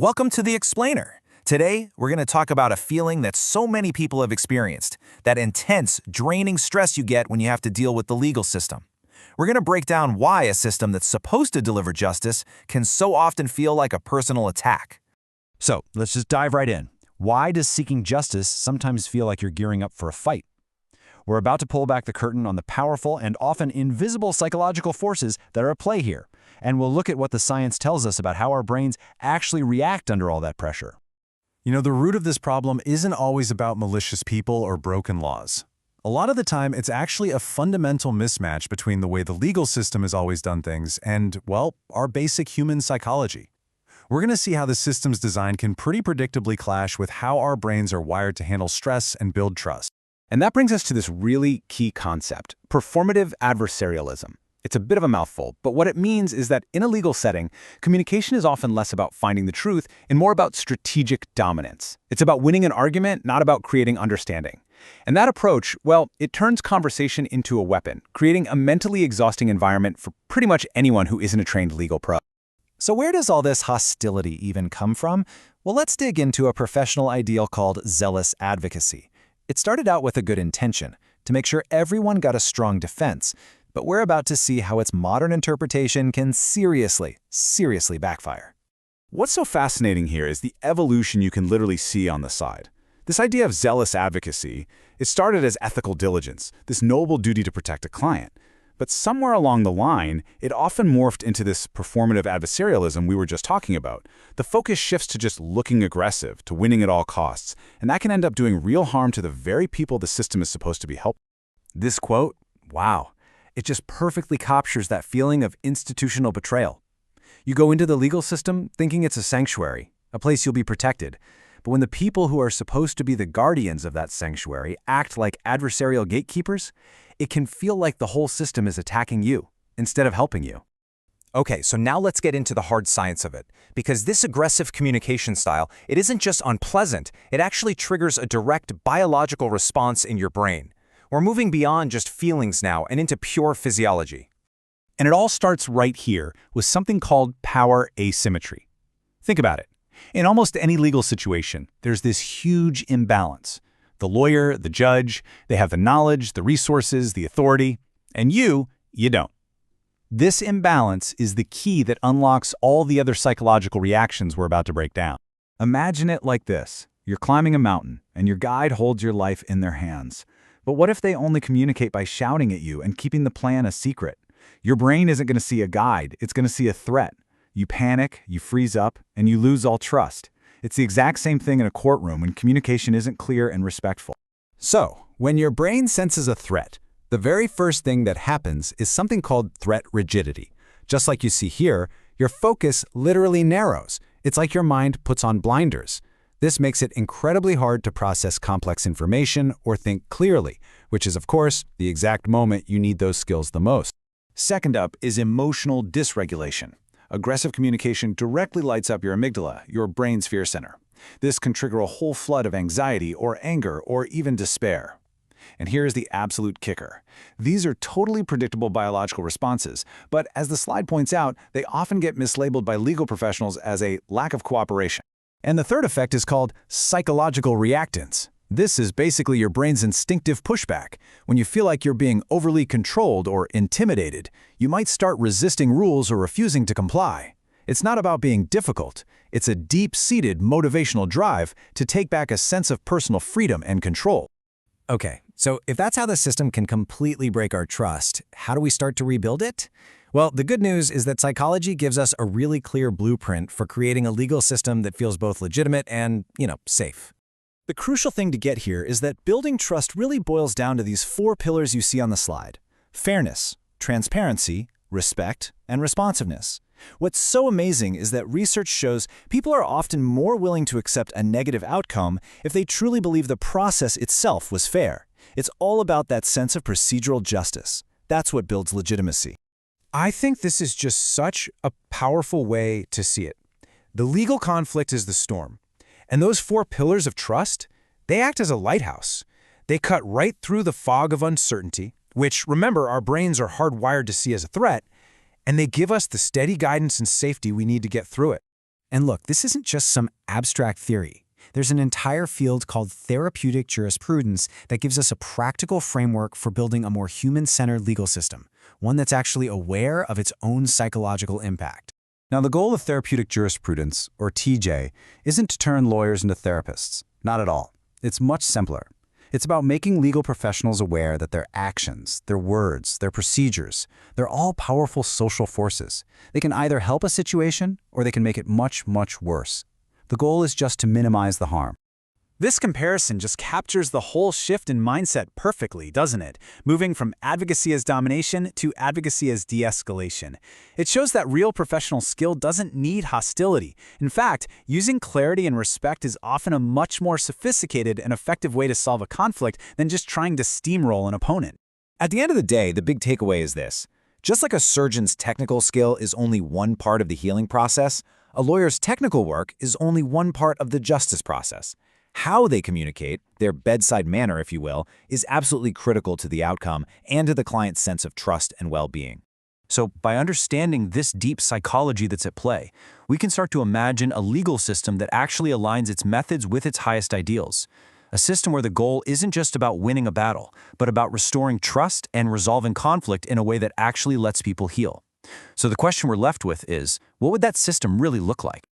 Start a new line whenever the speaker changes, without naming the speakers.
Welcome to The Explainer. Today, we're going to talk about a feeling that so many people have experienced, that intense, draining stress you get when you have to deal with the legal system. We're going to break down why a system that's supposed to deliver justice can so often feel like a personal attack.
So, let's just dive right in. Why does seeking justice sometimes feel like you're gearing up for a fight? We're about to pull back the curtain on the powerful and often invisible psychological forces that are at play here, and we'll look at what the science tells us about how our brains actually react under all that pressure.
You know, the root of this problem isn't always about malicious people or broken laws. A lot of the time, it's actually a fundamental mismatch between the way the legal system has always done things and, well, our basic human psychology. We're going to see how the system's design can pretty predictably clash with how our brains are wired to handle stress and build trust.
And that brings us to this really key concept, performative adversarialism. It's a bit of a mouthful, but what it means is that in a legal setting, communication is often less about finding the truth and more about strategic dominance. It's about winning an argument, not about creating understanding. And that approach, well, it turns conversation into a weapon, creating a mentally exhausting environment for pretty much anyone who isn't a trained legal pro.
So where does all this hostility even come from? Well, let's dig into a professional ideal called Zealous Advocacy. It started out with a good intention, to make sure everyone got a strong defense, but we're about to see how its modern interpretation can seriously backfire.
What's so fascinating here is the evolution you can literally see on the side. This idea of zealous advocacy, it started as ethical diligence, this noble duty to protect a client. But somewhere along the line, it often morphed into this performative adversarialism we were just talking about. The focus shifts to just looking aggressive, to winning at all costs, and that can end up doing real harm to the very people the system is supposed to be helping.
This quote, wow, it just perfectly captures that feeling of institutional betrayal. You go into the legal system thinking it's a sanctuary, a place you'll be protected. But when the people who are supposed to be the guardians of that sanctuary act like adversarial gatekeepers, it can feel like the whole system is attacking you instead of helping you. Okay, so now let's get into the hard science of it. Because this aggressive communication style, it isn't just unpleasant, it actually triggers a direct biological response in your brain. We're moving beyond just feelings now and into pure physiology.
And it all starts right here with something called power asymmetry. Think about it. In almost any legal situation, there's this huge imbalance. The lawyer, the judge, they have the knowledge, the resources, the authority, and you don't. This imbalance is the key that unlocks all the other psychological reactions we're about to break down. Imagine it like this. You're climbing a mountain, and your guide holds your life in their hands. But what if they only communicate by shouting at you and keeping the plan a secret? Your brain isn't going to see a guide, it's going to see a threat. You panic, you freeze up, and you lose all trust. It's the exact same thing in a courtroom when communication isn't clear and respectful.
So, when your brain senses a threat, the very first thing that happens is something called threat rigidity. Just like you see here, your focus literally narrows. It's like your mind puts on blinders. This makes it incredibly hard to process complex information or think clearly, which is, of course, the exact moment you need those skills the most.
Second up is emotional dysregulation. Aggressive communication directly lights up your amygdala, your brain's fear center. This can trigger a whole flood of anxiety or anger or even despair. And here's the absolute kicker. These are totally predictable biological responses, but as the slide points out, they often get mislabeled by legal professionals as a lack of cooperation.
And the third effect is called psychological reactance. This is basically your brain's instinctive pushback. When you feel like you're being overly controlled or intimidated, you might start resisting rules or refusing to comply. It's not about being difficult. It's a deep-seated motivational drive to take back a sense of personal freedom and control. Okay, so if that's how the system can completely break our trust, how do we start to rebuild it? Well, the good news is that psychology gives us a really clear blueprint for creating a legal system that feels both legitimate and, safe. The crucial thing to get here is that building trust really boils down to these 4 pillars you see on the slide: fairness, transparency, respect, and responsiveness. What's so amazing is that research shows people are often more willing to accept a negative outcome if they truly believe the process itself was fair. It's all about that sense of procedural justice. That's what builds legitimacy. I think this is just such a powerful way to see it. The legal conflict is the storm. And those 4 pillars of trust, they act as a lighthouse. They cut right through the fog of uncertainty, which, remember, our brains are hardwired to see as a threat, and they give us the steady guidance and safety we need to get through it.
And look, this isn't just some abstract theory. There's an entire field called Therapeutic Jurisprudence that gives us a practical framework for building a more human-centered legal system, one that's actually aware of its own psychological impact.
Now, the goal of Therapeutic Jurisprudence, or TJ, isn't to turn lawyers into therapists. Not at all. It's much simpler. It's about making legal professionals aware that their actions, their words, their procedures, they're all powerful social forces. They can either help a situation or they can make it much, much worse. The goal is just to minimize the harm.
This comparison just captures the whole shift in mindset perfectly, doesn't it? Moving from advocacy as domination to advocacy as de-escalation. It shows that real professional skill doesn't need hostility. In fact, using clarity and respect is often a much more sophisticated and effective way to solve a conflict than just trying to steamroll an opponent.
At the end of the day, the big takeaway is this. Just like a surgeon's technical skill is only one part of the healing process, a lawyer's technical work is only one part of the justice process. How they communicate, their bedside manner, if you will, is absolutely critical to the outcome and to the client's sense of trust and well-being.
So, by understanding this deep psychology that's at play, we can start to imagine a legal system that actually aligns its methods with its highest ideals. A system where the goal isn't just about winning a battle, but about restoring trust and resolving conflict in a way that actually lets people heal. So the question we're left with is, what would that system really look like?